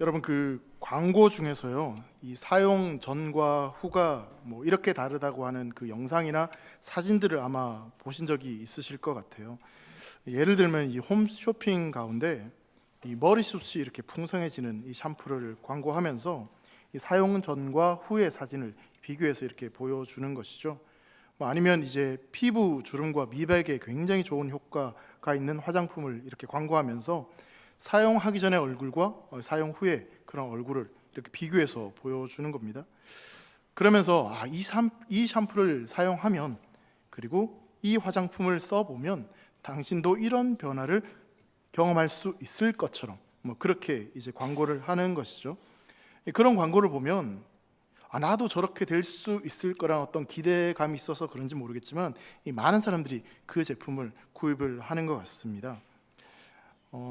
여러분 그 광고 중에서요, 이 사용 전과 후가 뭐 이렇게 다르다고 하는 그 영상이나 사진들을 아마 보신 적이 있으실 것 같아요. 예를 들면 이 홈쇼핑 가운데 이 머리숱이 이렇게 풍성해지는 이 샴푸를 광고하면서 이 사용 전과 후의 사진을 비교해서 이렇게 보여주는 것이죠. 뭐 아니면 이제 피부 주름과 미백에 굉장히 좋은 효과가 있는 화장품을 이렇게 광고하면서 사용하기 전의 얼굴과 사용 후의 그런 얼굴을 이렇게 비교해서 보여주는 겁니다. 그러면서 이 샴푸를 사용하면, 그리고 이 화장품을 써보면 당신도 이런 변화를 경험할 수 있을 것처럼 뭐 그렇게 이제 광고를 하는 것이죠. 그런 광고를 보면 나도 저렇게 될 수 있을 거란 어떤 기대감이 있어서 그런지 모르겠지만 이 많은 사람들이 그 제품을 구입을 하는 것 같습니다.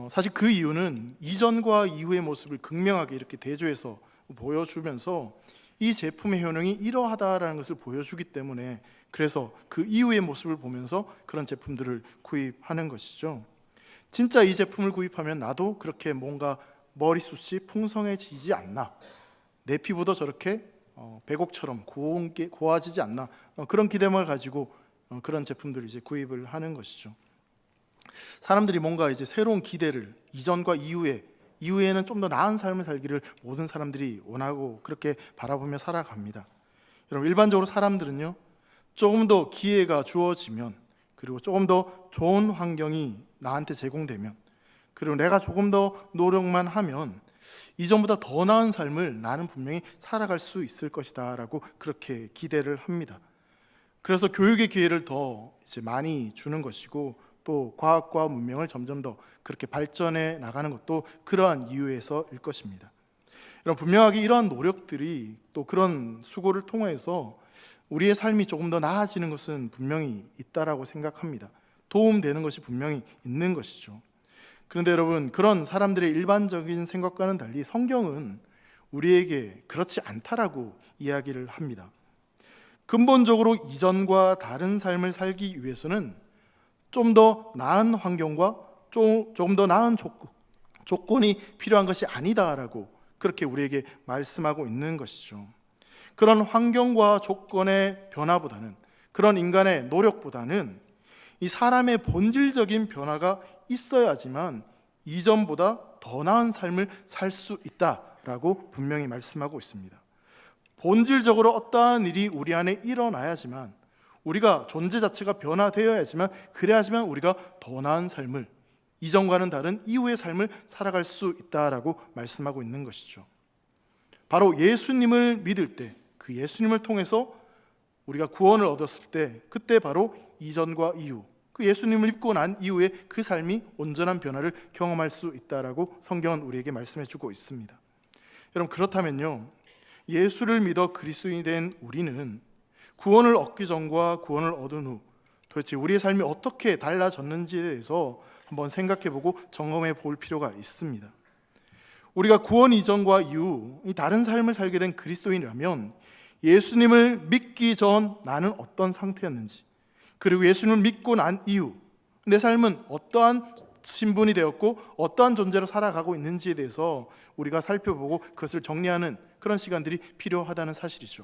사실 그 이유는 이전과 이후의 모습을 극명하게 이렇게 대조해서 보여주면서 이 제품의 효능이 이러하다라는 것을 보여주기 때문에, 그래서 그 이후의 모습을 보면서 그런 제품들을 구입하는 것이죠. 진짜 이 제품을 구입하면 나도 그렇게 뭔가 머리숱이 풍성해지지 않나, 내 피부도 저렇게 백옥처럼 고와지지 않나, 그런 기대감을 가지고 그런 제품들을 이제 구입을 하는 것이죠. 사람들이 뭔가 이제 새로운 기대를 이전과 이후에는 좀 더 나은 삶을 살기를 모든 사람들이 원하고 그렇게 바라보며 살아갑니다. 여러분, 일반적으로 사람들은요, 조금 더 기회가 주어지면, 그리고 조금 더 좋은 환경이 나한테 제공되면, 그리고 내가 조금 더 노력만 하면 이전보다 더 나은 삶을 나는 분명히 살아갈 수 있을 것이다 라고 그렇게 기대를 합니다. 그래서 교육의 기회를 더 이제 많이 주는 것이고, 또 과학과 문명을 점점 더 그렇게 발전해 나가는 것도 그러한 이유에서일 것입니다. 여러분, 분명하게 이러한 노력들이 또 그런 수고를 통해서 우리의 삶이 조금 더 나아지는 것은 분명히 있다라고 생각합니다. 도움되는 것이 분명히 있는 것이죠. 그런데 여러분, 그런 사람들의 일반적인 생각과는 달리 성경은 우리에게 그렇지 않다라고 이야기를 합니다. 근본적으로 이전과 다른 삶을 살기 위해서는 좀 더 나은 환경과 조금 더 나은 조건이 필요한 것이 아니다라고 그렇게 우리에게 말씀하고 있는 것이죠. 그런 환경과 조건의 변화보다는, 그런 인간의 노력보다는 이 사람의 본질적인 변화가 있어야지만 이전보다 더 나은 삶을 살 수 있다라고 분명히 말씀하고 있습니다. 본질적으로 어떠한 일이 우리 안에 일어나야지만, 우리가 존재 자체가 변화되어야지만, 그래야지만 우리가 더 나은 삶을, 이전과는 다른 이후의 삶을 살아갈 수 있다라고 말씀하고 있는 것이죠. 바로 예수님을 믿을 때, 그 예수님을 통해서 우리가 구원을 얻었을 때, 그때 바로 이전과 이후, 그 예수님을 믿고 난 이후에 그 삶이 온전한 변화를 경험할 수 있다라고 성경은 우리에게 말씀해 주고 있습니다. 여러분, 그렇다면요, 예수를 믿어 그리스도인이 된 우리는 구원을 얻기 전과 구원을 얻은 후 도대체 우리의 삶이 어떻게 달라졌는지에 대해서 한번 생각해보고 점검해 볼 필요가 있습니다. 우리가 구원 이전과 이후 이 다른 삶을 살게 된 그리스도인이라면 예수님을 믿기 전 나는 어떤 상태였는지, 그리고 예수님을 믿고 난 이후 내 삶은 어떠한 신분이 되었고 어떠한 존재로 살아가고 있는지에 대해서 우리가 살펴보고 그것을 정리하는 그런 시간들이 필요하다는 사실이죠.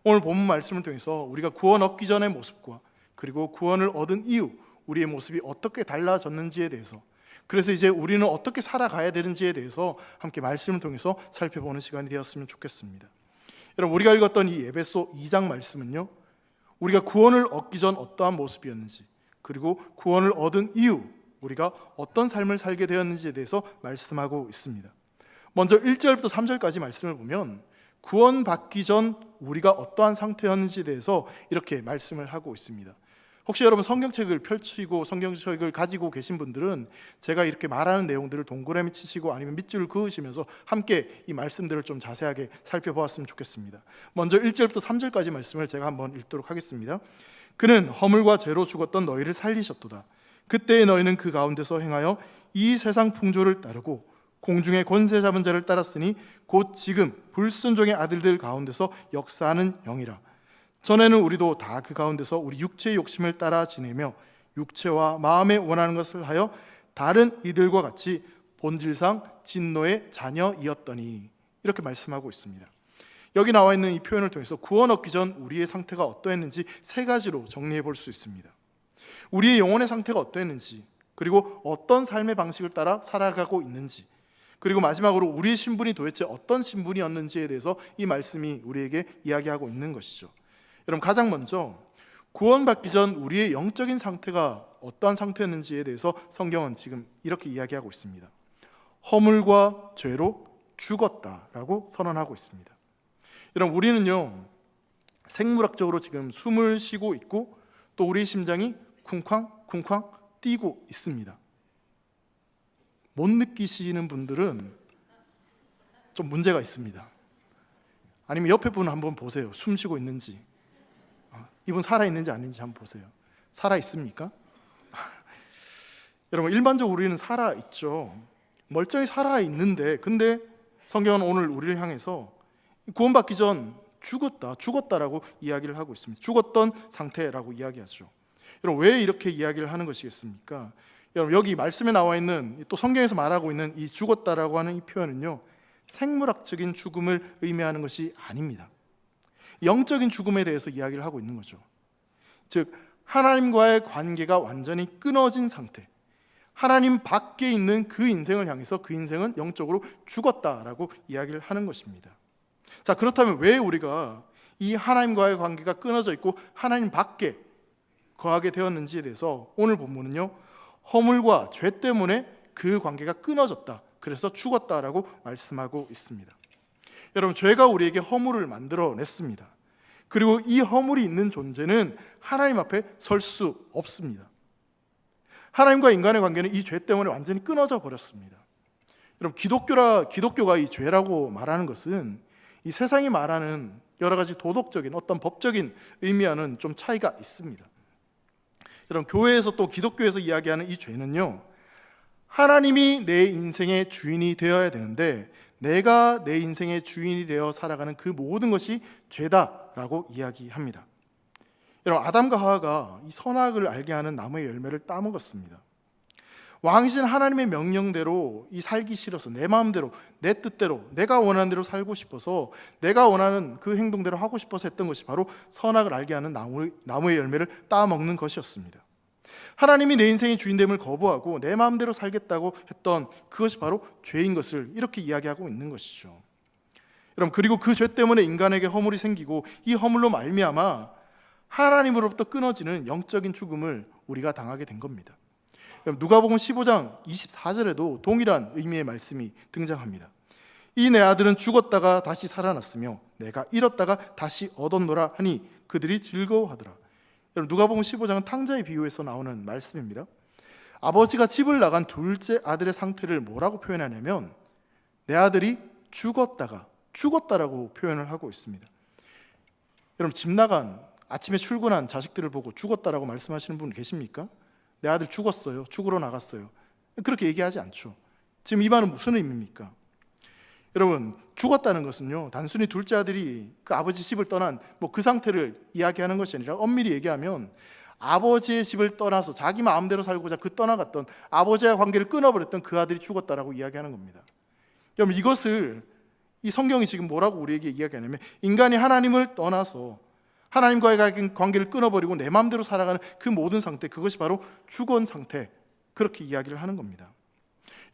오늘 본문 말씀을 통해서 우리가 구원 얻기 전의 모습과 그리고 구원을 얻은 이후 우리의 모습이 어떻게 달라졌는지에 대해서, 그래서 이제 우리는 어떻게 살아가야 되는지에 대해서 함께 말씀을 통해서 살펴보는 시간이 되었으면 좋겠습니다. 여러분, 우리가 읽었던 이 에베소 2장 말씀은요, 우리가 구원을 얻기 전 어떠한 모습이었는지, 그리고 구원을 얻은 이후 우리가 어떤 삶을 살게 되었는지에 대해서 말씀하고 있습니다. 먼저 1절부터 3절까지 말씀을 보면 구원받기 전 우리가 어떠한 상태였는지에 대해서 이렇게 말씀을 하고 있습니다. 혹시 여러분 성경책을 펼치고 성경책을 가지고 계신 분들은 제가 이렇게 말하는 내용들을 동그라미 치시고 아니면 밑줄을 그으시면서 함께 이 말씀들을 좀 자세하게 살펴보았으면 좋겠습니다. 먼저 1절부터 3절까지 말씀을 제가 한번 읽도록 하겠습니다. 그는 허물과 죄로 죽었던 너희를 살리셨도다. 그때의 너희는 그 가운데서 행하여 이 세상 풍조를 따르고 공중의 권세 잡은 자를 따랐으니 곧 지금 불순종의 아들들 가운데서 역사하는 영이라. 전에는 우리도 다 그 가운데서 우리 육체의 욕심을 따라 지내며 육체와 마음에 원하는 것을 하여 다른 이들과 같이 본질상 진노의 자녀이었더니 이렇게 말씀하고 있습니다. 여기 나와 있는 이 표현을 통해서 구원 얻기 전 우리의 상태가 어떠했는지 세 가지로 정리해 볼 수 있습니다. 우리의 영혼의 상태가 어떠했는지, 그리고 어떤 삶의 방식을 따라 살아가고 있는지, 그리고 마지막으로 우리의 신분이 도대체 어떤 신분이었는지에 대해서 이 말씀이 우리에게 이야기하고 있는 것이죠. 여러분, 가장 먼저 구원받기 전 우리의 영적인 상태가 어떠한 상태였는지에 대해서 성경은 지금 이렇게 이야기하고 있습니다. 허물과 죄로 죽었다라고 선언하고 있습니다. 여러분, 우리는요 생물학적으로 지금 숨을 쉬고 있고 또 우리의 심장이 쿵쾅쿵쾅 뛰고 있습니다. 못 느끼시는 분들은 좀 문제가 있습니다. 아니면 옆에 분을 한번 보세요. 숨 쉬고 있는지, 이분 살아있는지 아닌지 한번 보세요. 살아있습니까? 여러분, 일반적으로 우리는 살아있죠. 멀쩡히 살아있는데, 근데 성경은 오늘 우리를 향해서 구원받기 전 죽었다라고 이야기를 하고 있습니다. 죽었던 상태라고 이야기하죠. 여러분, 왜 이렇게 이야기를 하는 것이겠습니까? 여러분, 여기 말씀에 나와 있는, 또 성경에서 말하고 있는 이 죽었다라고 하는 이 표현은요 생물학적인 죽음을 의미하는 것이 아닙니다. 영적인 죽음에 대해서 이야기를 하고 있는 거죠. 즉, 하나님과의 관계가 완전히 끊어진 상태, 하나님 밖에 있는 그 인생을 향해서 그 인생은 영적으로 죽었다라고 이야기를 하는 것입니다. 자, 그렇다면 왜 우리가 이 하나님과의 관계가 끊어져 있고 하나님 밖에 거하게 되었는지에 대해서 오늘 본문은요 허물과 죄 때문에 그 관계가 끊어졌다, 그래서 죽었다라고 말씀하고 있습니다. 여러분, 죄가 우리에게 허물을 만들어냈습니다. 그리고 이 허물이 있는 존재는 하나님 앞에 설 수 없습니다. 하나님과 인간의 관계는 이 죄 때문에 완전히 끊어져 버렸습니다. 여러분, 기독교가 이 죄라고 말하는 것은 이 세상이 말하는 여러 가지 도덕적인 어떤 법적인 의미와는 좀 차이가 있습니다. 여러분, 교회에서 또 기독교에서 이야기하는 이 죄는요 하나님이 내 인생의 주인이 되어야 되는데 내가 내 인생의 주인이 되어 살아가는 그 모든 것이 죄다라고 이야기합니다. 여러분, 아담과 하와가 이 선악을 알게 하는 나무의 열매를 따먹었습니다. 왕이신 하나님의 명령대로 이 살기 싫어서 내 마음대로 내 뜻대로 내가 원하는 대로 살고 싶어서 내가 원하는 그 행동대로 하고 싶어서 했던 것이 바로 선악을 알게 하는 나무의 열매를 따먹는 것이었습니다. 하나님이 내 인생의 주인됨을 거부하고 내 마음대로 살겠다고 했던 그것이 바로 죄인 것을 이렇게 이야기하고 있는 것이죠. 여러분, 그리고 그 죄 때문에 인간에게 허물이 생기고 이 허물로 말미암아 하나님으로부터 끊어지는 영적인 죽음을 우리가 당하게 된 겁니다. 누가복음 15장 24절에도 동일한 의미의 말씀이 등장합니다. 이 내 아들은 죽었다가 다시 살아났으며 내가 잃었다가 다시 얻었노라 하니 그들이 즐거워하더라. 여러분, 누가복음 15장은 탕자의 비유에서 나오는 말씀입니다. 아버지가 집을 나간 둘째 아들의 상태를 뭐라고 표현하냐면 내 아들이 죽었다라고 표현을 하고 있습니다. 여러분, 집 나간 아침에 출근한 자식들을 보고 죽었다라고 말씀하시는 분 계십니까? 내 아들 죽었어요, 죽으러 나갔어요, 그렇게 얘기하지 않죠. 지금 이 말은 무슨 의미입니까? 여러분, 죽었다는 것은요 단순히 둘째 아들이 그 아버지 집을 떠난 그 상태를 이야기하는 것이 아니라 엄밀히 얘기하면 아버지의 집을 떠나서 자기 마음대로 살고자 떠나갔던 아버지와 관계를 끊어버렸던 그 아들이 죽었다라고 이야기하는 겁니다. 여러분, 이것을 이 성경이 지금 뭐라고 우리에게 이야기하냐면 인간이 하나님을 떠나서 하나님과의 관계를 끊어버리고 내 마음대로 살아가는 그 모든 상태, 그것이 바로 죽은 상태, 그렇게 이야기를 하는 겁니다.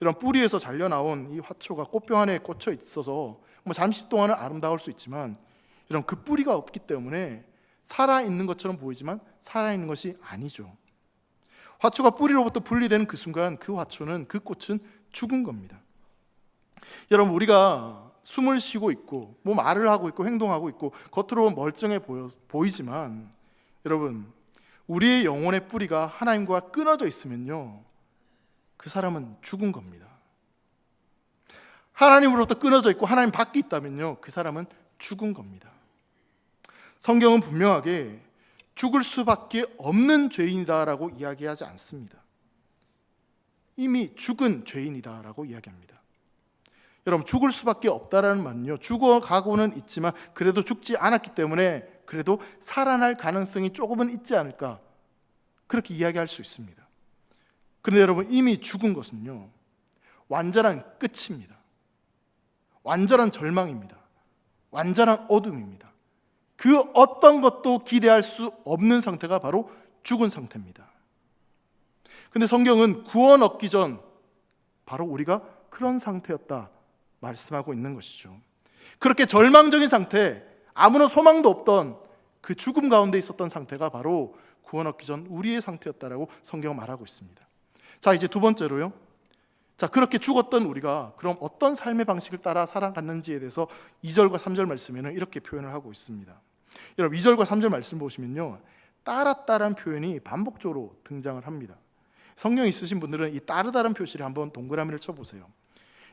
이런 뿌리에서 잘려나온 이 화초가 꽃병 안에 꽂혀 있어서 잠시 동안은 아름다울 수 있지만 이런 그 뿌리가 없기 때문에 살아있는 것처럼 보이지만 살아있는 것이 아니죠. 화초가 뿌리로부터 분리되는 그 순간 그 화초는, 그 꽃은 죽은 겁니다. 여러분, 우리가 숨을 쉬고 있고 말을 하고 있고 행동하고 있고 겉으로 멀쩡해 보이지만 여러분, 우리의 영혼의 뿌리가 하나님과 끊어져 있으면요 그 사람은 죽은 겁니다. 하나님으로부터 끊어져 있고 하나님 밖에 있다면요 그 사람은 죽은 겁니다. 성경은 분명하게 죽을 수밖에 없는 죄인이다라고 이야기하지 않습니다. 이미 죽은 죄인이다라고 이야기합니다. 여러분, 죽을 수밖에 없다라는 말은요 죽어가고는 있지만 그래도 죽지 않았기 때문에 그래도 살아날 가능성이 조금은 있지 않을까, 그렇게 이야기할 수 있습니다. 그런데 여러분, 이미 죽은 것은요 완전한 끝입니다. 완전한 절망입니다. 완전한 어둠입니다. 그 어떤 것도 기대할 수 없는 상태가 바로 죽은 상태입니다. 근데 성경은 구원 얻기 전 바로 우리가 그런 상태였다 말씀하고 있는 것이죠. 그렇게 절망적인 상태, 아무런 소망도 없던 그 죽음 가운데 있었던 상태가 바로 구원 얻기 전 우리의 상태였다라고 성경은 말하고 있습니다. 자, 이제 두 번째로요. 자, 그렇게 죽었던 우리가 그럼 어떤 삶의 방식을 따라 살아갔는지에 대해서 2절과 3절 말씀에는 이렇게 표현을 하고 있습니다. 여러분, 2절과 3절 말씀 보시면요, 따랐다라는 표현이 반복적으로 등장을 합니다. 성경 있으신 분들은 이 따르다라는 표시를 한번 동그라미를 쳐보세요.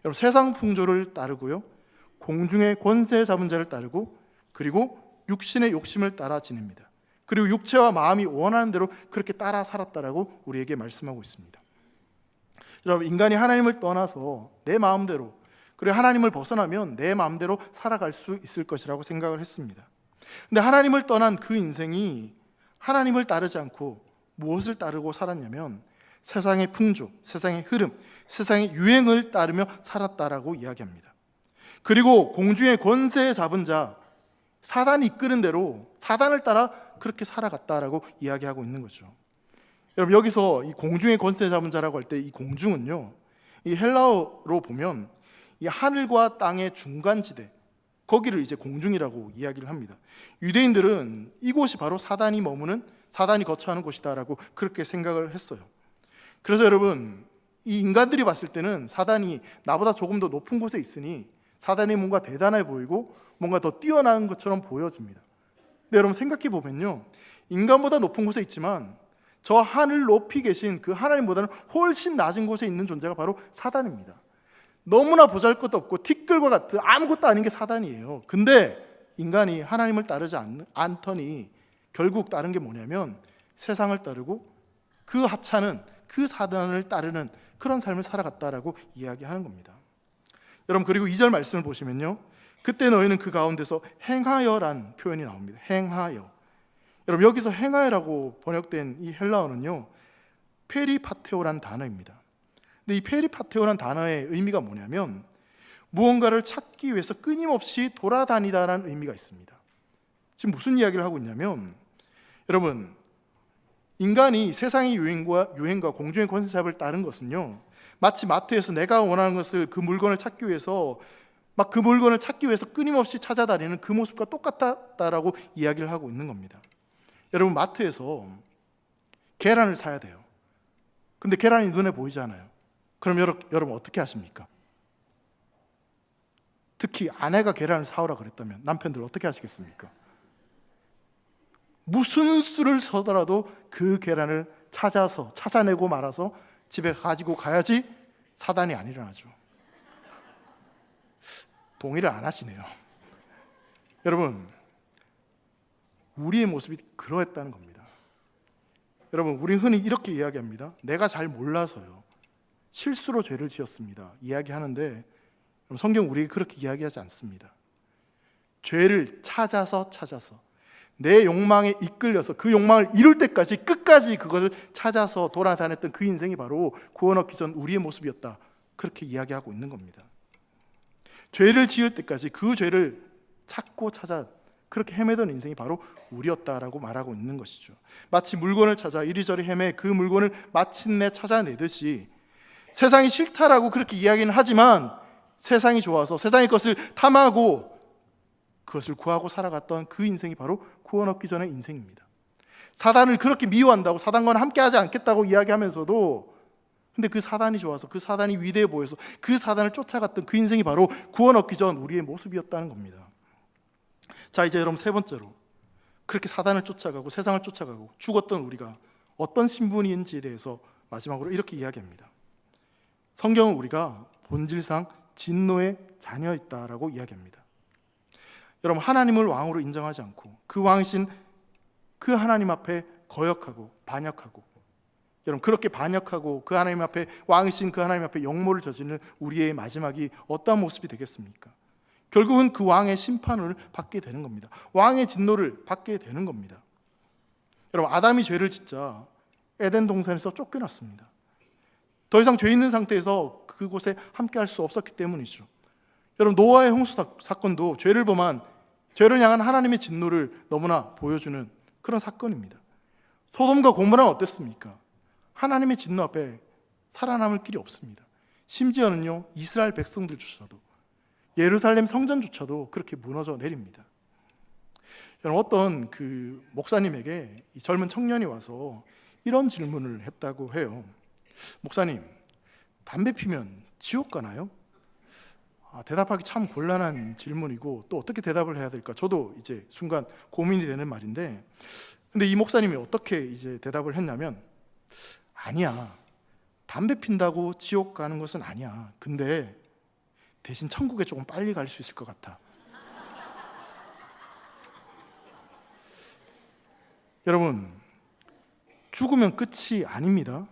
여러분, 세상 풍조를 따르고요, 공중의 권세 잡은 자를 따르고, 그리고 육신의 욕심을 따라 지냅니다. 그리고 육체와 마음이 원하는 대로 그렇게 따라 살았다라고 우리에게 말씀하고 있습니다. 여러분, 인간이 하나님을 떠나서 내 마음대로, 그리고 하나님을 벗어나면 내 마음대로 살아갈 수 있을 것이라고 생각을 했습니다. 근데 하나님을 떠난 그 인생이 하나님을 따르지 않고 무엇을 따르고 살았냐면 세상의 풍조, 세상의 흐름, 세상의 유행을 따르며 살았다라고 이야기합니다. 그리고 공중의 권세 잡은 자, 사단이 이끄는 대로 사단을 따라 그렇게 살아갔다라고 이야기하고 있는 거죠. 여러분, 여기서 이 공중의 권세 잡은 자라고 할 때 이 공중은요, 이 헬라어로 보면 이 하늘과 땅의 중간지대, 거기를 이제 공중이라고 이야기를 합니다. 유대인들은 이곳이 바로 사단이 머무는, 사단이 거처하는 곳이다라고 그렇게 생각을 했어요. 그래서 여러분, 이 인간들이 봤을 때는 사단이 나보다 조금 더 높은 곳에 있으니 사단이 뭔가 대단해 보이고 뭔가 더 뛰어난 것처럼 보여집니다. 근데 여러분, 생각해 보면요, 인간보다 높은 곳에 있지만 저 하늘 높이 계신 그 하나님보다는 훨씬 낮은 곳에 있는 존재가 바로 사단입니다. 너무나 보잘것도 없고 티끌과 같은 아무것도 아닌 게 사단이에요. 근데 인간이 하나님을 따르지 않더니 결국 따른 게 뭐냐면 세상을 따르고 그 하찮은 그 사단을 따르는 그런 삶을 살아갔다라고 이야기하는 겁니다. 여러분, 그리고 2절 말씀을 보시면요, 그때 너희는 그 가운데서 행하여란 표현이 나옵니다. 행하여. 여러분, 여기서 행하여라고 번역된 이 헬라어는요, 페리파테오란 단어입니다. 근데 이 페리파테오란 단어의 의미가 뭐냐면 무언가를 찾기 위해서 끊임없이 돌아다니다라는 의미가 있습니다. 지금 무슨 이야기를 하고 있냐면, 여러분, 인간이 세상의 유행과 공중의 권세잡을 따른 것은요, 마치 마트에서 내가 원하는 것을, 그 물건을 찾기 위해서 막 그 물건을 찾기 위해서 끊임없이 찾아다니는 그 모습과 똑같다라고 이야기를 하고 있는 겁니다. 여러분, 마트에서 계란을 사야 돼요. 근데 계란이 눈에 보이잖아요. 그럼 여러분 어떻게 하십니까? 특히 아내가 계란을 사오라 그랬다면 남편들 어떻게 하시겠습니까? 무슨 수를 서더라도 그 계란을 찾아내고 말아서 집에 가지고 가야지 사단이 안 일어나죠. 동의를 안 하시네요. 여러분, 우리의 모습이 그러했다는 겁니다. 여러분, 우리 흔히 이렇게 이야기합니다. 내가 잘 몰라서요, 실수로 죄를 지었습니다, 이야기하는데 성경 우리에게 그렇게 이야기하지 않습니다. 죄를 찾아서 내 욕망에 이끌려서 그 욕망을 이룰 때까지 끝까지 그것을 찾아서 돌아다녔던 그 인생이 바로 구원 얻기 전 우리의 모습이었다, 그렇게 이야기하고 있는 겁니다. 죄를 지을 때까지 그 죄를 찾고 찾아 그렇게 헤매던 인생이 바로 우리였다라고 말하고 있는 것이죠. 마치 물건을 찾아 이리저리 헤매 그 물건을 마침내 찾아내듯이 세상이 싫다라고 그렇게 이야기는 하지만 세상이 좋아서 세상의 것을 탐하고 그것을 구하고 살아갔던 그 인생이 바로 구원 얻기 전의 인생입니다. 사단을 그렇게 미워한다고, 사단과는 함께하지 않겠다고 이야기하면서도 근데 그 사단이 좋아서, 그 사단이 위대해 보여서 그 사단을 쫓아갔던 그 인생이 바로 구원 얻기 전 우리의 모습이었다는 겁니다. 자, 이제 여러분, 세 번째로 그렇게 사단을 쫓아가고 세상을 쫓아가고 죽었던 우리가 어떤 신분인지에 대해서 마지막으로 이렇게 이야기합니다. 성경은 우리가 본질상 진노의 자녀였다라고 이야기합니다. 여러분, 하나님을 왕으로 인정하지 않고 그 왕이신 그 하나님 앞에 거역하고 반역하고, 여러분, 그렇게 반역하고 그 하나님 앞에, 왕이신 그 하나님 앞에 역모를 저지르는 우리의 마지막이 어떠한 모습이 되겠습니까? 결국은 그 왕의 심판을 받게 되는 겁니다. 왕의 진노를 받게 되는 겁니다. 여러분, 아담이 죄를 짓자 에덴 동산에서 쫓겨났습니다. 더 이상 죄 있는 상태에서 그곳에 함께 할 수 없었기 때문이죠. 여러분, 노아의 홍수 사건도 죄를 향한 하나님의 진노를 너무나 보여주는 그런 사건입니다. 소돔과 고모라는 어땠습니까? 하나님의 진노 앞에 살아남을 길이 없습니다. 심지어는요, 이스라엘 백성들조차도, 예루살렘 성전조차도 그렇게 무너져 내립니다. 여러분, 어떤 그 목사님에게 이 젊은 청년이 와서 이런 질문을 했다고 해요. 목사님, 담배 피면 지옥 가나요? 대답하기 참 곤란한 질문이고 또 어떻게 대답을 해야 될까? 저도 이제 순간 고민이 되는 말인데, 근데 이 목사님이 어떻게 이제 대답을 했냐면, 아니야, 담배 핀다고 지옥 가는 것은 아니야. 근데 대신 천국에 조금 빨리 갈 수 있을 것 같아. 여러분, 죽으면 끝이 아닙니다.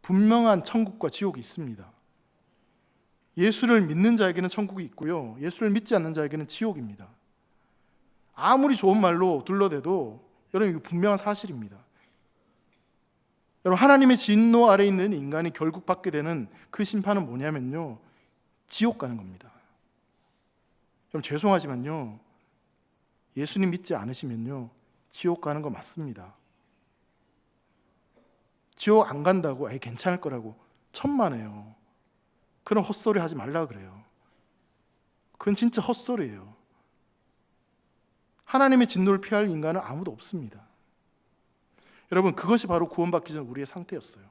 분명한 천국과 지옥이 있습니다. 예수를 믿는 자에게는 천국이 있고요, 예수를 믿지 않는 자에게는 지옥입니다. 아무리 좋은 말로 둘러대도 여러분, 이거 분명한 사실입니다. 여러분, 하나님의 진노 아래 있는 인간이 결국 받게 되는 그 심판은 뭐냐면요, 지옥 가는 겁니다. 여러분, 죄송하지만요, 예수님 믿지 않으시면요, 지옥 가는 거 맞습니다. 지옥 안 간다고 괜찮을 거라고 천만에요. 그런 헛소리 하지 말라 그래요. 그건 진짜 헛소리예요. 하나님의 진노를 피할 인간은 아무도 없습니다. 여러분, 그것이 바로 구원받기 전 우리의 상태였어요.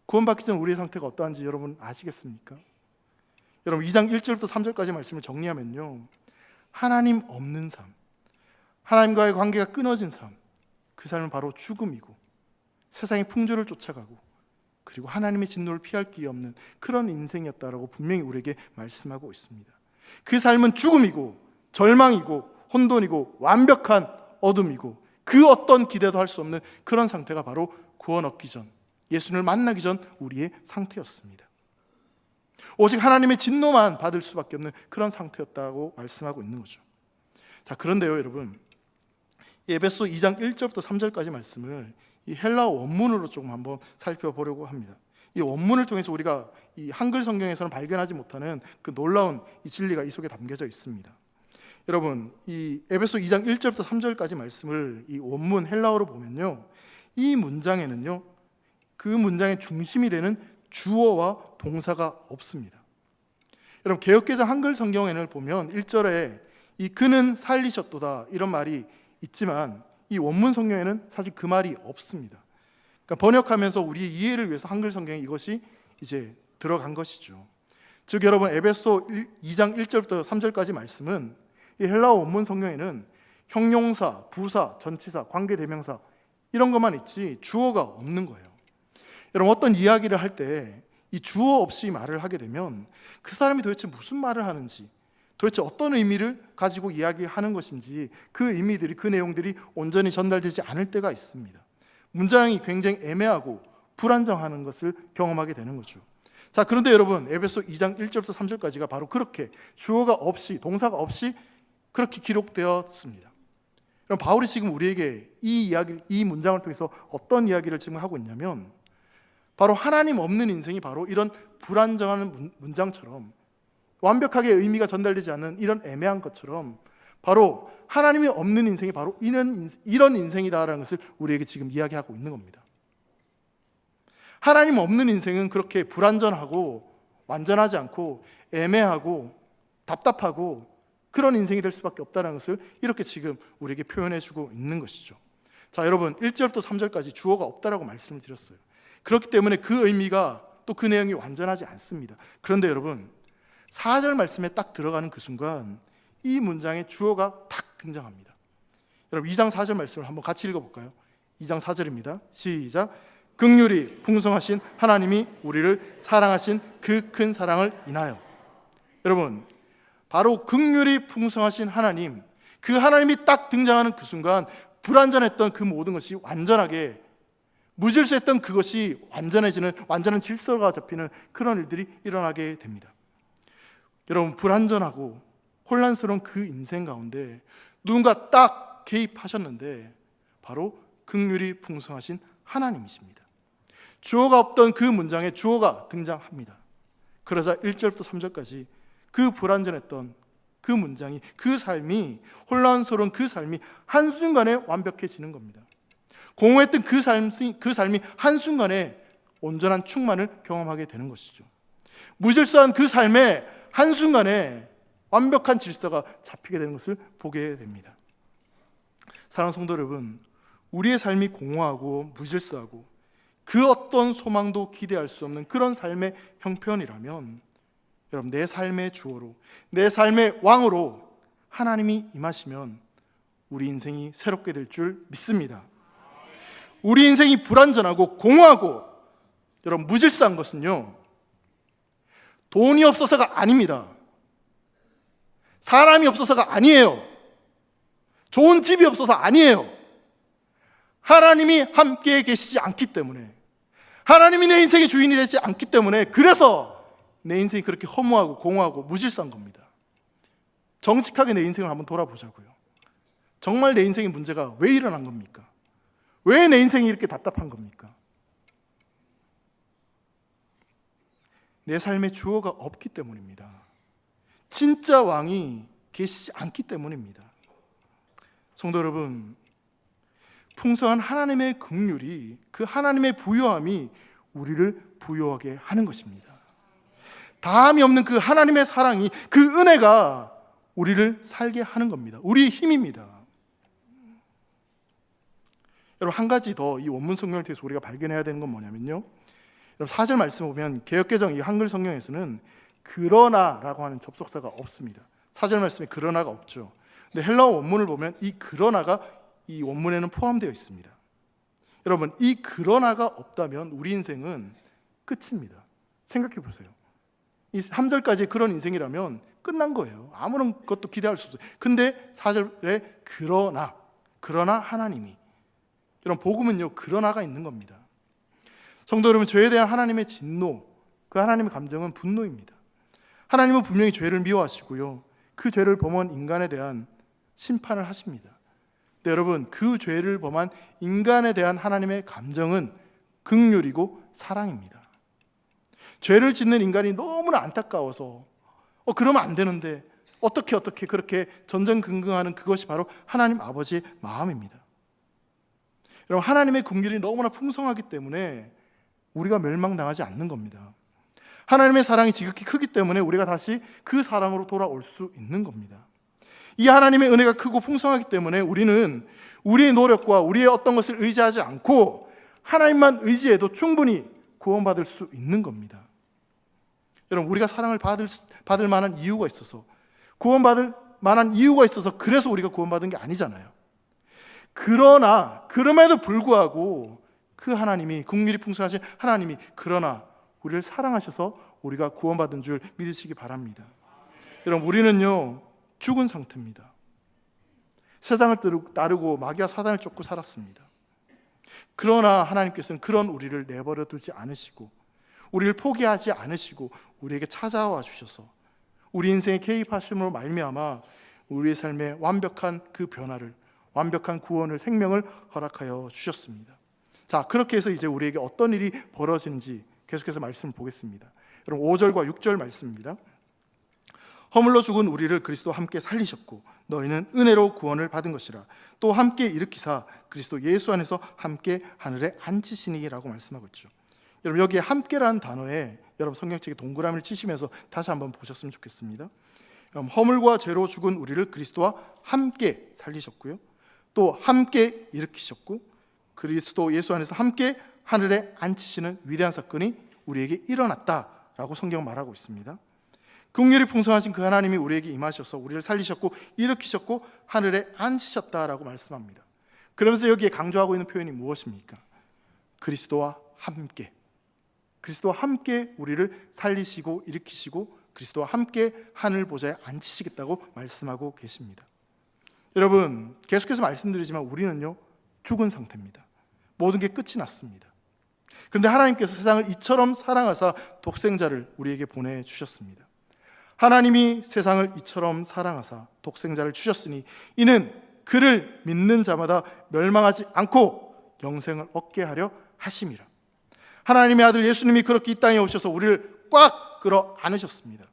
구원받기 전 우리의 상태가 어떠한지 여러분 아시겠습니까? 여러분, 2장 1절부터 3절까지 말씀을 정리하면요, 하나님 없는 삶, 하나님과의 관계가 끊어진 삶, 그 삶은 바로 죽음이고 세상의 풍조를 쫓아가고 그리고 하나님의 진노를 피할 길이 없는 그런 인생이었다라고 분명히 우리에게 말씀하고 있습니다. 그 삶은 죽음이고 절망이고 혼돈이고 완벽한 어둠이고 그 어떤 기대도 할 수 없는 그런 상태가 바로 구원 얻기 전, 예수님을 만나기 전 우리의 상태였습니다. 오직 하나님의 진노만 받을 수밖에 없는 그런 상태였다고 말씀하고 있는 거죠. 자, 그런데요, 여러분, 에베소 2장 1절부터 3절까지 말씀을 이 헬라어 원문으로 조금 한번 살펴보려고 합니다. 이 원문을 통해서 우리가 이 한글 성경에서는 발견하지 못하는 그 놀라운 이 진리가 이 속에 담겨져 있습니다. 여러분, 이 에베소 2장 1절부터 3절까지 말씀을 이 원문 헬라어로 보면요, 이 문장에는요, 그 문장의 중심이 되는 주어와 동사가 없습니다. 여러분, 개역개정 한글 성경에는 보면 1절에 이 그는 살리셨도다 이런 말이 있지만 이 원문 성경에는 사실 그 말이 없습니다. 그러니까 번역하면서 우리의 이해를 위해서 한글 성경에 이것이 이제 들어간 것이죠. 즉, 여러분, 에베소 2장 1절부터 3절까지 말씀은 이 헬라어 원문 성경에는 형용사, 부사, 전치사, 관계대명사 이런 것만 있지 주어가 없는 거예요. 여러분, 어떤 이야기를 할 때 이 주어 없이 말을 하게 되면 그 사람이 도대체 무슨 말을 하는지, 도대체 어떤 의미를 가지고 이야기하는 것인지 그 의미들이, 그 내용들이 온전히 전달되지 않을 때가 있습니다. 문장이 굉장히 애매하고 불안정하는 것을 경험하게 되는 거죠. 자, 그런데 여러분, 에베소 2장 1절부터 3절까지가 바로 그렇게 주어가 없이, 동사가 없이 그렇게 기록되었습니다. 그럼 바울이 지금 우리에게 이 문장을 통해서 어떤 이야기를 지금 하고 있냐면, 바로 하나님 없는 인생이 바로 이런 불안정한 문장처럼, 완벽하게 의미가 전달되지 않는 이런 애매한 것처럼 바로 하나님이 없는 인생이 바로 이런 인생이다라는 것을 우리에게 지금 이야기하고 있는 겁니다. 하나님 없는 인생은 그렇게 불안전하고 완전하지 않고 애매하고 답답하고 그런 인생이 될 수밖에 없다는 것을 이렇게 지금 우리에게 표현해주고 있는 것이죠. 자, 여러분, 1절부터 3절까지 주어가 없다라고 말씀을 드렸어요. 그렇기 때문에 그 의미가 또 그 내용이 완전하지 않습니다. 그런데 여러분, 4절 말씀에 딱 들어가는 그 순간 이 문장에 주어가 탁 등장합니다. 여러분, 2장 4절 말씀을 한번 같이 읽어볼까요? 2장 4절입니다. 시작. 긍휼이 풍성하신 하나님이 우리를 사랑하신 그 큰 사랑을 인하여. 여러분, 바로 긍휼이 풍성하신 하나님, 그 하나님이 딱 등장하는 그 순간 불완전했던 그 모든 것이 완전하게, 무질서했던 그것이 완전해지는, 완전한 질서가 잡히는 그런 일들이 일어나게 됩니다. 여러분, 불완전하고 혼란스러운 그 인생 가운데 누군가 딱 개입하셨는데 바로 긍휼이 풍성하신 하나님이십니다. 주어가 없던 그 문장에 주어가 등장합니다. 그러자 1절부터 3절까지 그 불완전했던 그 문장이, 그 삶이, 혼란스러운 그 삶이 한순간에 완벽해지는 겁니다. 공허했던 그 삶이 한순간에 온전한 충만을 경험하게 되는 것이죠. 무질서한 그 삶에 한순간에 완벽한 질서가 잡히게 되는 것을 보게 됩니다. 사랑하는 성도 여러분, 우리의 삶이 공허하고 무질서하고 그 어떤 소망도 기대할 수 없는 그런 삶의 형편이라면, 여러분, 내 삶의 주어로, 내 삶의 왕으로 하나님이 임하시면 우리 인생이 새롭게 될 줄 믿습니다. 우리 인생이 불완전하고 공허하고 여러분 무질서한 것은요, 돈이 없어서가 아닙니다. 사람이 없어서가 아니에요. 좋은 집이 없어서 아니에요. 하나님이 함께 계시지 않기 때문에, 하나님이 내 인생의 주인이 되지 않기 때문에, 그래서 내 인생이 그렇게 허무하고 공허하고 무질서한 겁니다. 정직하게 내 인생을 한번 돌아보자고요. 정말 내 인생의 문제가 왜 일어난 겁니까? 왜 내 인생이 이렇게 답답한 겁니까? 내 삶의 주어가 없기 때문입니다. 진짜 왕이 계시지 않기 때문입니다. 성도 여러분, 풍성한 하나님의 긍휼이, 그 하나님의 부요함이 우리를 부요하게 하는 것입니다. 다함이 없는 그 하나님의 사랑이, 그 은혜가 우리를 살게 하는 겁니다. 우리의 힘입니다. 여러분, 한 가지 더 이 원문 성경을 통해서 우리가 발견해야 되는 건 뭐냐면요, 여러분 4절 말씀 보면 개역개정 이 한글 성경에서는 그러나라고 하는 접속사가 없습니다. 4절 말씀에 그러나가 없죠. 근데 헬라어 원문을 보면 이 그러나가 이 원문에는 포함되어 있습니다. 여러분, 이 그러나가 없다면 우리 인생은 끝입니다. 생각해 보세요. 이 3절까지 그런 인생이라면 끝난 거예요. 아무런 것도 기대할 수 없어요. 근데 4절에 그러나 하나님이, 여러분, 복음은요 그러나가 있는 겁니다. 성도 여러분, 죄에 대한 하나님의 진노, 그 하나님의 감정은 분노입니다. 하나님은 분명히 죄를 미워하시고요, 그 죄를 범한 인간에 대한 심판을 하십니다. 근데 여러분, 그 죄를 범한 인간에 대한 하나님의 감정은 긍휼이고 사랑입니다. 죄를 짓는 인간이 너무나 안타까워서 그러면 안 되는데 어떻게 그렇게 전전긍긍하는 그것이 바로 하나님 아버지의 마음입니다. 여러분, 하나님의 긍휼이 너무나 풍성하기 때문에 우리가 멸망당하지 않는 겁니다. 하나님의 사랑이 지극히 크기 때문에 우리가 다시 그 사랑으로 돌아올 수 있는 겁니다. 이 하나님의 은혜가 크고 풍성하기 때문에 우리는 우리의 노력과 우리의 어떤 것을 의지하지 않고 하나님만 의지해도 충분히 구원받을 수 있는 겁니다. 여러분, 우리가 사랑을 받을 만한 이유가 있어서, 구원받을 만한 이유가 있어서 그래서 우리가 구원받은 게 아니잖아요. 그럼에도 불구하고 그 하나님이, 긍휼이 풍성하신 하나님이 그러나 우리를 사랑하셔서 우리가 구원받은 줄 믿으시기 바랍니다. 여러분, 우리는요 죽은 상태입니다. 세상을 따르고 마귀와 사단을 쫓고 살았습니다. 그러나 하나님께서는 그런 우리를 내버려 두지 않으시고, 우리를 포기하지 않으시고 우리에게 찾아와 주셔서 우리 인생에 개입하심으로 말미암아 우리의 삶에 완벽한 그 변화를, 완벽한 구원을, 생명을 허락하여 주셨습니다. 자, 그렇게 해서 이제 우리에게 어떤 일이 벌어지는지 계속해서 말씀을 보겠습니다. 여러분, 5절과 6절 말씀입니다. 허물로 죽은 우리를 그리스도와 함께 살리셨고 너희는 은혜로 구원을 받은 것이라. 또 함께 일으키사 그리스도 예수 안에서 함께 하늘에 앉히시니라고 말씀하고 있죠. 여러분, 여기에 함께라는 단어에 여러분 성경책에 동그라미를 치시면서 다시 한번 보셨으면 좋겠습니다. 허물과 죄로 죽은 우리를 그리스도와 함께 살리셨고요, 또 함께 일으키셨고 그리스도 예수 안에서 함께 하늘에 앉히시는 위대한 사건이 우리에게 일어났다라고 성경은 말하고 있습니다. 긍휼이 풍성하신 그 하나님이 우리에게 임하셔서 우리를 살리셨고 일으키셨고 하늘에 앉히셨다라고 말씀합니다. 그러면서 여기에 강조하고 있는 표현이 무엇입니까? 그리스도와 함께, 그리스도와 함께 우리를 살리시고 일으키시고 그리스도와 함께 하늘 보좌에 앉히시겠다고 말씀하고 계십니다. 여러분, 계속해서 말씀드리지만 우리는요 죽은 상태입니다. 모든 게 끝이 났습니다. 그런데 하나님께서 세상을 이처럼 사랑하사 독생자를 우리에게 보내주셨습니다. 하나님이 세상을 이처럼 사랑하사 독생자를 주셨으니 이는 그를 믿는 자마다 멸망하지 않고 영생을 얻게 하려 하심이라. 하나님의 아들 예수님이 그렇게 이 땅에 오셔서 우리를 꽉 끌어 안으셨습니다.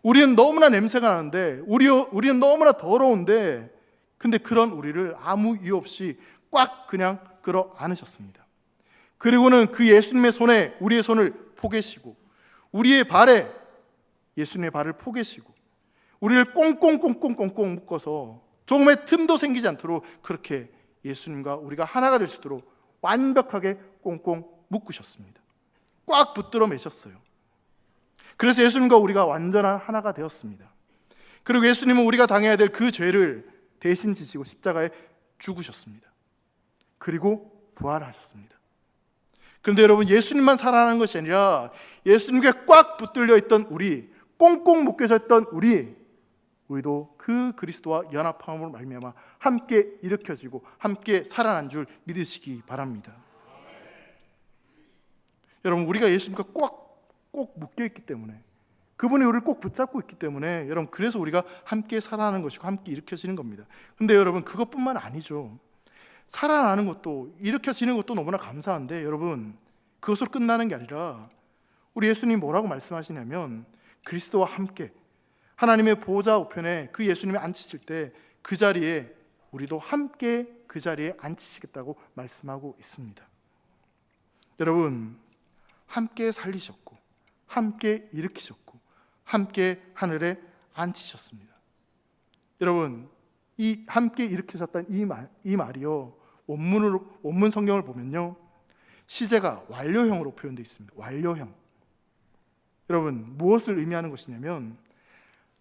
우리는 너무나 냄새가 나는데, 우리는 너무나 더러운데, 근데 그런 우리를 아무 이유 없이 꽉 그냥 끌어 안으셨습니다. 그리고는 그 예수님의 손에 우리의 손을 포개시고, 우리의 발에 예수님의 발을 포개시고, 우리를 꽁꽁꽁꽁꽁꽁 묶어서 조금의 틈도 생기지 않도록 그렇게 예수님과 우리가 하나가 될 수 있도록 완벽하게 꽁꽁 묶으셨습니다. 꽉 붙들어 매셨어요. 그래서 예수님과 우리가 완전한 하나가 되었습니다. 그리고 예수님은 우리가 당해야 될 그 죄를 대신 지시고 십자가에 죽으셨습니다. 그리고 부활하셨습니다. 그런데 여러분, 예수님만 살아나는 것이 아니라 예수님께 꽉 붙들려 있던 우리, 꽁꽁 묶여져 있던 우리도 그 그리스도와 연합함으로 말미암아 함께 일으켜지고 함께 살아난 줄 믿으시기 바랍니다. 여러분, 우리가 예수님과 꼭 묶여 있기 때문에, 그분이 우리를 꼭 붙잡고 있기 때문에, 여러분, 그래서 우리가 함께 살아나는 것이고 함께 일으켜지는 겁니다. 근데 여러분, 그것뿐만 아니죠. 살아나는 것도, 일으켜지는 것도 너무나 감사한데, 여러분, 그것으로 끝나는 게 아니라 우리 예수님이 뭐라고 말씀하시냐면, 그리스도와 함께 하나님의 보좌 우편에 그 예수님이 앉히실 때 그 자리에 우리도 함께 그 자리에 앉히시겠다고 말씀하고 있습니다. 여러분, 함께 살리셨고 함께 일으키셨고 함께 하늘에 앉히셨습니다. 여러분, 이 함께 일으키셨다는 이 말이요, 원문 성경을 보면요, 시제가 완료형으로 표현되어 있습니다. 완료형. 여러분, 무엇을 의미하는 것이냐면,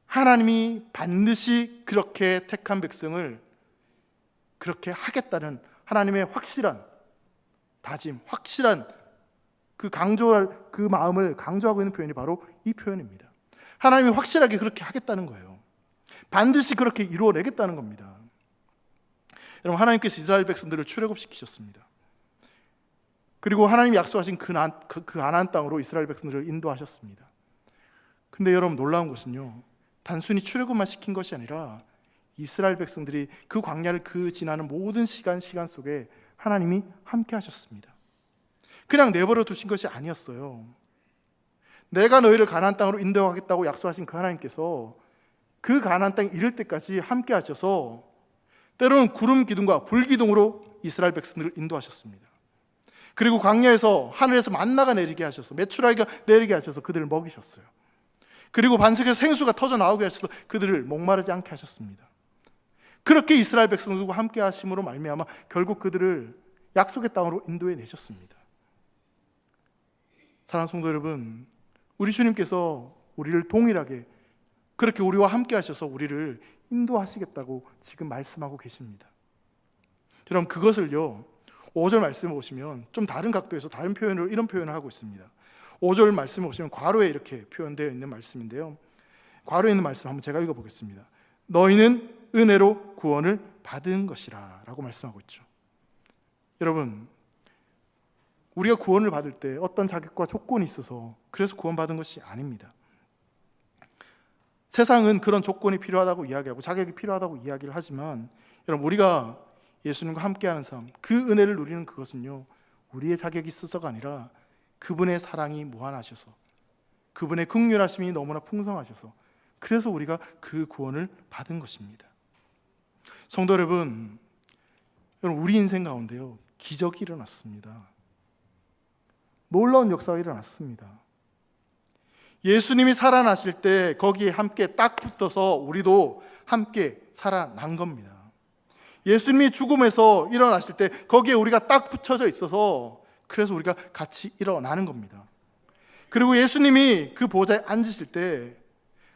하나님이 반드시 그렇게 택한 백성을 그렇게 하겠다는 하나님의 확실한 다짐, 확실한 그 마음을 강조하고 있는 표현이 바로 이 표현입니다. 하나님이 확실하게 그렇게 하겠다는 거예요. 반드시 그렇게 이루어내겠다는 겁니다. 여러분, 하나님께서 이스라엘 백성들을 출애굽시키셨습니다. 그리고 하나님이 약속하신 그 가나안 땅으로 이스라엘 백성들을 인도하셨습니다. 근데 여러분, 놀라운 것은요, 단순히 출애굽만 시킨 것이 아니라 이스라엘 백성들이 그 광야를 지나는 모든 시간 속에 하나님이 함께 하셨습니다. 그냥 내버려 두신 것이 아니었어요. 내가 너희를 가나안 땅으로 인도하겠다고 약속하신 그 하나님께서 그 가나안 땅에 이를 때까지 함께 하셔서 때로는 구름 기둥과 불 기둥으로 이스라엘 백성들을 인도하셨습니다. 그리고 광야에서 하늘에서 만나가 내리게 하셔서, 메추라기가 내리게 하셔서 그들을 먹이셨어요. 그리고 반석에서 생수가 터져 나오게 하셔서 그들을 목마르지 않게 하셨습니다. 그렇게 이스라엘 백성들과 함께 하심으로 말미암아 결국 그들을 약속의 땅으로 인도해 내셨습니다. 사랑하는 성도 여러분, 우리 주님께서 우리를 동일하게 그렇게 우리와 함께 하셔서 우리를 인도하시겠다고 지금 말씀하고 계십니다. 여러분, 그것을요, 5절 말씀을 보시면 좀 다른 각도에서 다른 표현으로 이런 표현을 하고 있습니다. 5절 말씀을 보시면 괄호에 이렇게 표현되어 있는 말씀인데요, 괄호에 있는 말씀 한번 제가 읽어보겠습니다. 너희는 은혜로 구원을 받은 것이라 라고 말씀하고 있죠. 여러분, 우리가 구원을 받을 때 어떤 자격과 조건이 있어서 그래서 구원받은 것이 아닙니다. 세상은 그런 조건이 필요하다고 이야기하고 자격이 필요하다고 이야기를 하지만, 여러분, 우리가 예수님과 함께하는 삶, 그 은혜를 누리는 그것은요, 우리의 자격이 있어서가 아니라 그분의 사랑이 무한하셔서, 그분의 긍휼하심이 너무나 풍성하셔서, 그래서 우리가 그 구원을 받은 것입니다. 성도 여러분, 우리 인생 가운데요, 기적이 일어났습니다. 놀라운 역사가 일어났습니다. 예수님이 살아나실 때 거기에 함께 딱 붙어서 우리도 함께 살아난 겁니다. 예수님이 죽음에서 일어나실 때 거기에 우리가 딱 붙여져 있어서 그래서 우리가 같이 일어나는 겁니다. 그리고 예수님이 그 보좌에 앉으실 때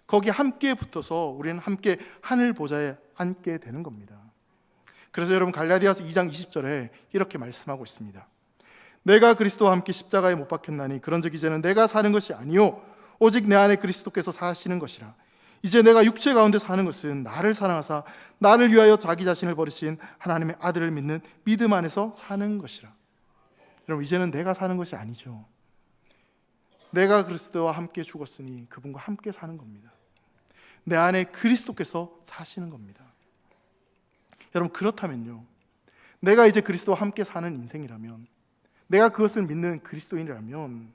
거기에 함께 붙어서 우리는 함께 하늘 보좌에 앉게 되는 겁니다. 그래서 여러분, 갈라디아서 2장 20절에 이렇게 말씀하고 있습니다. 내가 그리스도와 함께 십자가에 못 박혔나니 그런즉 이제는 내가 사는 것이 아니요 오직 내 안에 그리스도께서 사시는 것이라. 이제 내가 육체 가운데 사는 것은 나를 사랑하사 나를 위하여 자기 자신을 버리신 하나님의 아들을 믿는 믿음 안에서 사는 것이라. 여러분, 이제는 내가 사는 것이 아니죠. 내가 그리스도와 함께 죽었으니 그분과 함께 사는 겁니다. 내 안에 그리스도께서 사시는 겁니다. 여러분, 그렇다면요, 내가 이제 그리스도와 함께 사는 인생이라면 내가 그것을 믿는 그리스도인이라면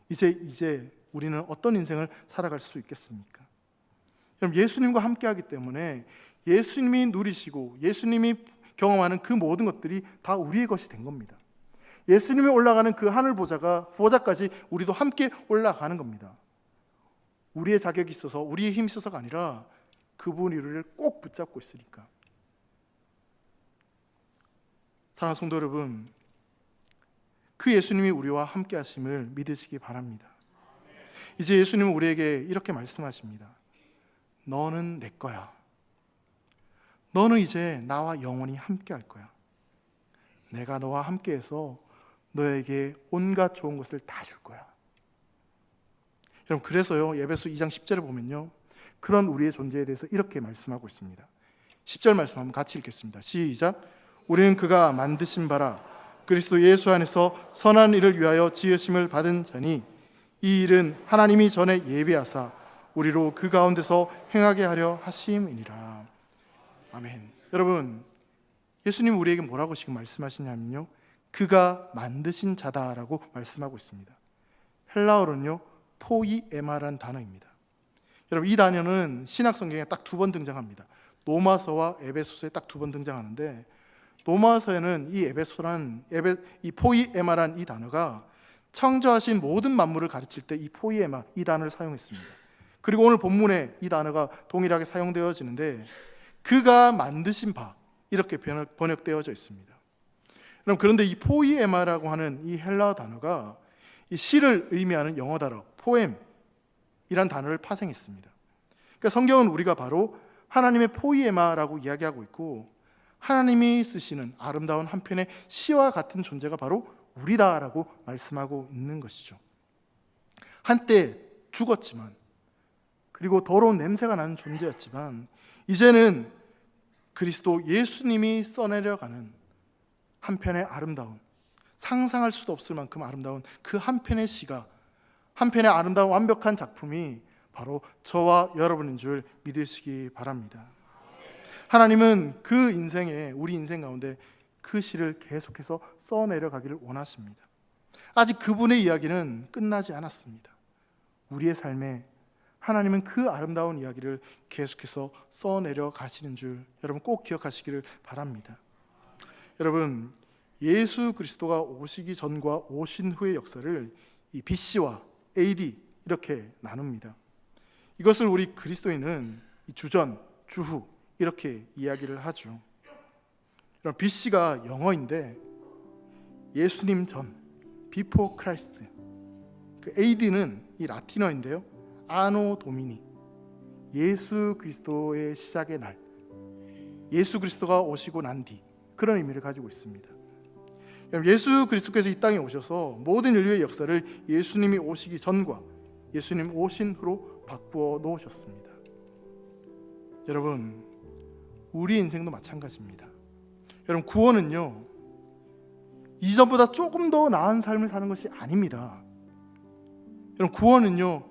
이제 우리는 어떤 인생을 살아갈 수 있겠습니까? 그럼 예수님과 함께하기 때문에 예수님이 누리시고 예수님이 경험하는 그 모든 것들이 다 우리의 것이 된 겁니다. 예수님이 올라가는 그 하늘 보좌까지 우리도 함께 올라가는 겁니다. 우리의 자격이 있어서, 우리의 힘이 있어서가 아니라 그분이 우리를 꼭 붙잡고 있으니까. 사랑하는 성도 여러분, 그 예수님이 우리와 함께 하심을 믿으시기 바랍니다. 이제 예수님은 우리에게 이렇게 말씀하십니다. 너는 내 거야. 너는 이제 나와 영원히 함께 할 거야. 내가 너와 함께해서 너에게 온갖 좋은 것을 다 줄 거야. 여러분, 그래서요, 에베소 2장 10절을 보면요, 그런 우리의 존재에 대해서 이렇게 말씀하고 있습니다. 10절 말씀 한번 같이 읽겠습니다. 시작. 우리는 그가 만드신 바라 그리스도 예수 안에서 선한 일을 위하여 지으심을 받은 자니 이 일은 하나님이 전에 예비하사 우리로 그 가운데서 행하게 하려 하심이니라. 아멘. 여러분, 예수님 우리에게 뭐라고 지금 말씀하시냐면요, 그가 만드신 자다라고 말씀하고 있습니다. 헬라어로는요, 포이에마라는 단어입니다. 여러분, 이 단어는 신약 성경에 딱 2번 등장합니다. 로마서와 에베소서에 딱 2번 등장하는데, 로마서에는 이 포이에마란 이 단어가 창조하신 모든 만물을 가르칠 때 이 포이에마, 이 단어를 사용했습니다. 그리고 오늘 본문에 이 단어가 동일하게 사용되어지는데, 그가 만드신 바, 이렇게 번역되어져 있습니다. 그런데 이 포이에마라고 하는 이 헬라어 단어가 이 시를 의미하는 영어 단어 포엠이란 단어를 파생했습니다. 그러니까 성경은 우리가 바로 하나님의 포이에마라고 이야기하고 있고, 하나님이 쓰시는 아름다운 한 편의 시와 같은 존재가 바로 우리다라고 말씀하고 있는 것이죠. 한때 죽었지만, 그리고 더러운 냄새가 나는 존재였지만, 이제는 그리스도 예수님이 써내려가는 한 편의 아름다운, 상상할 수도 없을 만큼 아름다운 그 한 편의 시가, 한 편의 아름다운 완벽한 작품이 바로 저와 여러분인 줄 믿으시기 바랍니다. 하나님은 그 인생에, 우리 인생 가운데 그 시를 계속해서 써내려가기를 원하십니다. 아직 그분의 이야기는 끝나지 않았습니다. 우리의 삶에 하나님은 그 아름다운 이야기를 계속해서 써내려 가시는 줄 여러분 꼭 기억하시기를 바랍니다. 여러분, 예수 그리스도가 오시기 전과 오신 후의 역사를 이 BC와 AD 이렇게 나눕니다. 이것을 우리 그리스도인은 주전, 주후 이렇게 이야기를 하죠. BC가 영어인데 예수님 전, Before Christ. 그 AD는 이 라틴어인데요, 아노 도미니, 예수 그리스도의 시작의 날, 예수 그리스도가 오시고 난 뒤, 그런 의미를 가지고 있습니다. 예수 그리스도께서 이 땅에 오셔서 모든 인류의 역사를 예수님이 오시기 전과 예수님 오신 후로 바꾸어 놓으셨습니다. 여러분, 우리 인생도 마찬가지입니다. 여러분, 구원은요, 이전보다 조금 더 나은 삶을 사는 것이 아닙니다. 여러분, 구원은요,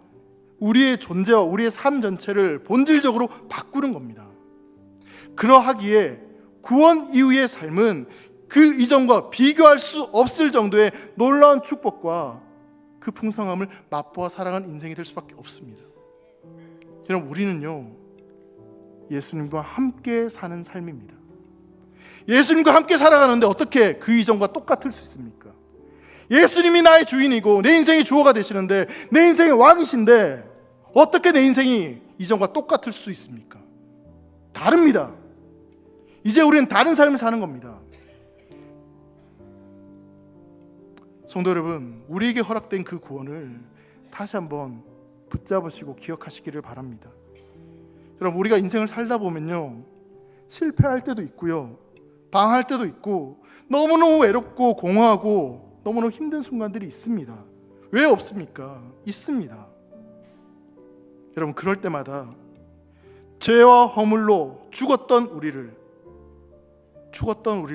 우리의 존재와 우리의 삶 전체를 본질적으로 바꾸는 겁니다. 그러하기에 구원 이후의 삶은 그 이전과 비교할 수 없을 정도의 놀라운 축복과 그 풍성함을 맛보아 살아간 인생이 될 수밖에 없습니다. 여러분, 우리는요, 예수님과 함께 사는 삶입니다. 예수님과 함께 살아가는데 어떻게 그 이전과 똑같을 수 있습니까? 예수님이 나의 주인이고 내 인생의 주어가 되시는데, 내 인생의 왕이신데 어떻게 내 인생이 이전과 똑같을 수 있습니까? 다릅니다. 이제 우리는 다른 삶을 사는 겁니다. 성도 여러분, 우리에게 허락된 그 구원을 다시 한번 붙잡으시고 기억하시기를 바랍니다. 여러분, 우리가 인생을 살다 보면요, 실패할 때도 있고요, 방할 때도 있고, 너무너무 외롭고 공허하고 너무너무 힘든 순간들이 있습니다. 왜 없습니까? 있습니다. 여러분, 그럴 때마다 죄와 허물로 죽었던 우리를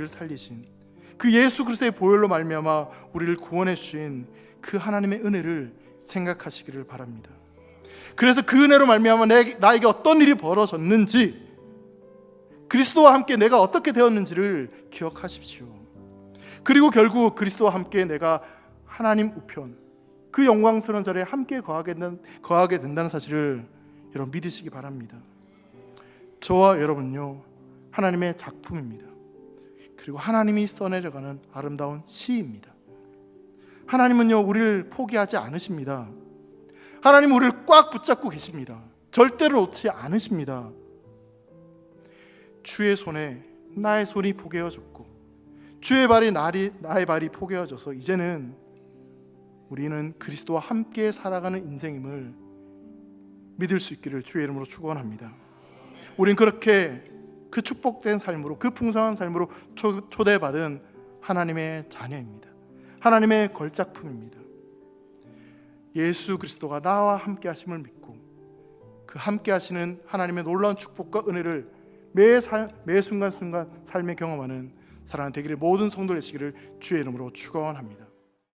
살리신 그 예수 그리스도의 보혈로 말미암아 우리를 구원해 주신 그 하나님의 은혜를 생각하시기를 바랍니다. 그래서 그 은혜로 말미암아 나에게 어떤 일이 벌어졌는지, 그리스도와 함께 내가 어떻게 되었는지를 기억하십시오. 그리고 결국 그리스도와 함께 내가 하나님 우편 그 영광스러운 자리에 함께 거하게 된다는 사실을 여러분 믿으시기 바랍니다. 저와 여러분요 하나님의 작품입니다. 그리고 하나님이 써내려가는 아름다운 시입니다. 하나님은요 우리를 포기하지 않으십니다. 하나님은 우리를 꽉 붙잡고 계십니다. 절대로 놓지 않으십니다. 주의 손에 나의 손이 포개어졌고 주의 발이 나의 발이 포개어져서 이제는 우리는 그리스도와 함께 살아가는 인생임을 믿을 수 있기를 주의 이름으로 축원합니다. 우린 그렇게 그 축복된 삶으로 그 풍성한 삶으로 초대받은 하나님의 자녀입니다. 하나님의 걸작품입니다. 예수 그리스도가 나와 함께 하심을 믿고 그 함께 하시는 하나님의 놀라운 축복과 은혜를 매 순간순간 삶에 경험하는 사랑하는 되기를 모든 성도 되시기를 주의 이름으로 축원합니다.